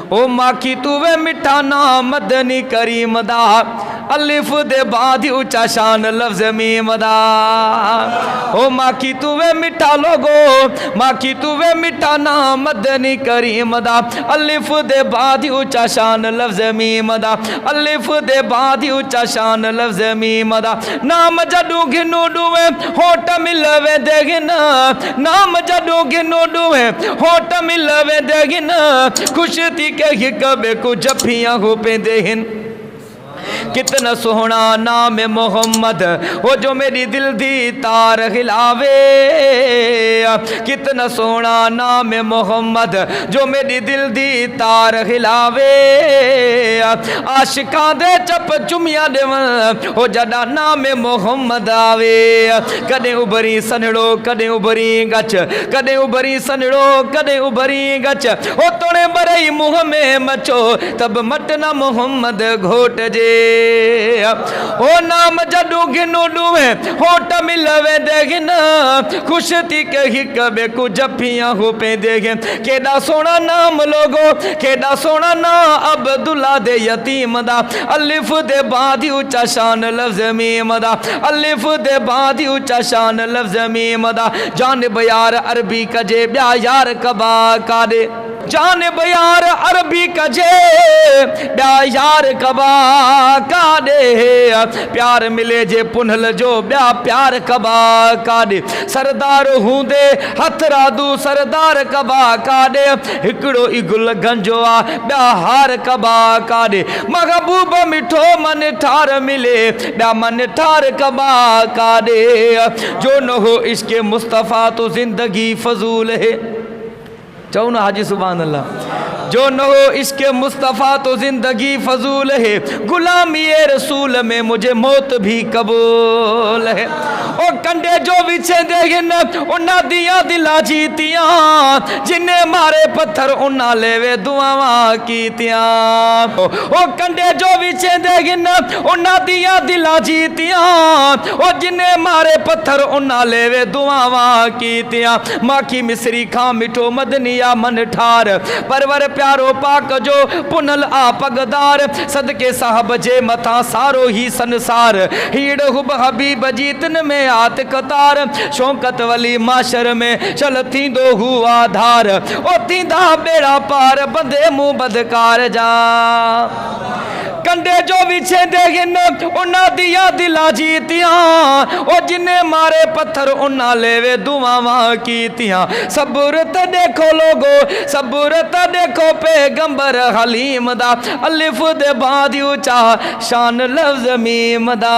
ओ माखी तू वे मिठा नाम मदनी करीम दा, अलिफ दे बाद ऊंचा शान लफ्ज मीम दा। ओ माखी तू वे मिठा लोगो, माखी तू वे मिठा नाम मदनी करीम दा, अलिफ दे बाद ऊंचा शान लफ्ज मीम दा, अलिफ दे बाद ऊंचा शान लफ्ज मीम दा। नाम जदू घिनू डुवे होठ मिलवे देगिन, नाम जदू घिनू डुवे होठ मिलवे देगिन, खुश थी के कबे को जफियां हो पे देहिन। कितना सोहना नाम है मोहम्मद, वो जो मेरी दिल दी तार हिलावे। कितना सोहना नाम है मोहम्मद, जो मेरी दिल दी तार हिलावे। आशिकां दे चप चुमिया देवन, वो जड़ा नाम है मोहम्मद आवे। कदे उभरी सनड़ो कदे उभरी गच, कदे उभरी सनड़ो कदे उभरी गच, ओ तोड़े बरई मुँह में मचो तब मटना मोहम्मद घोट जे। ओ नाम जदू घिनू डुवे होठ मिलवे देगिन, खुश थी कही कबे को जफियां हो पे देगिन। केड़ा सोना नाम लोगो, केड़ा सोना ना अब्दुल्ला दे यतीम दा, अलिफ दे बाद ऊंचा शान लफ्ज मीम दा, अलिफ दे बाद ऊंचा शान लफ्ज मीम दा। जान बयार अरबी कजे ब्या यार कबा कादे, जान बयार अरबी कजे ब्या यार कबा कादे। प्यार मिले जे पुनल जो ब्या प्यार कबा कादे। सरदार हूंदे हथरादू सरदार कबा कादे, हिकड़ो इगुल गंजो आ ब्या हार कबा कादे। महबूब मिठो मन ठार मिले ब्या मन ठार कबा कादे। जो न हो इसके मुस्तफ़ा तो जिंदगी फजूल है। चाहो ना हाजी सुभान अल्लाह। जो न हो इसके मुस्तफ़ा तो जिंदगी फजूल है, गुलामी रसूल में मुझे मौत भी कबूल है। ओ कंडे जो बिछे देगिन उन्ना दिया दिला जीतियां, जिन्हें मारे पत्थर उन्ना लेवे दुआवा कीतियां। ओ कंडे जो बिछे देगिन उन्ना दिया दिला जीतियां, ओ जिन्हें मारे पत्थर उन्ना लेवे दुआवा कीतियां। माखी मिसरी खां मिठो मदनिया मन ठार, परवर प्यारो पाक जो पुनल आ पगदार। सदके साहब जे मथा सारो ही संसार, हीड़ हुब हबीब जीतन में आत कतार। शौकत वली माशर में चल थींदो हुआ धार, ओ थींदा बेड़ा पार बंदे मुंह बदकार जा। कंडे जो बिछे देगिन उन्ना दिया दिला जीतियां, ओ जिन्हें मारे पत्थर उन्ना लेवे दुआवा कीतियां। सबूर ते देखो लोगो, सबूर ते देखो पैगंबर हलीम दा, अलिफ दे बाद ऊंचा शान लफ्ज मीम दा।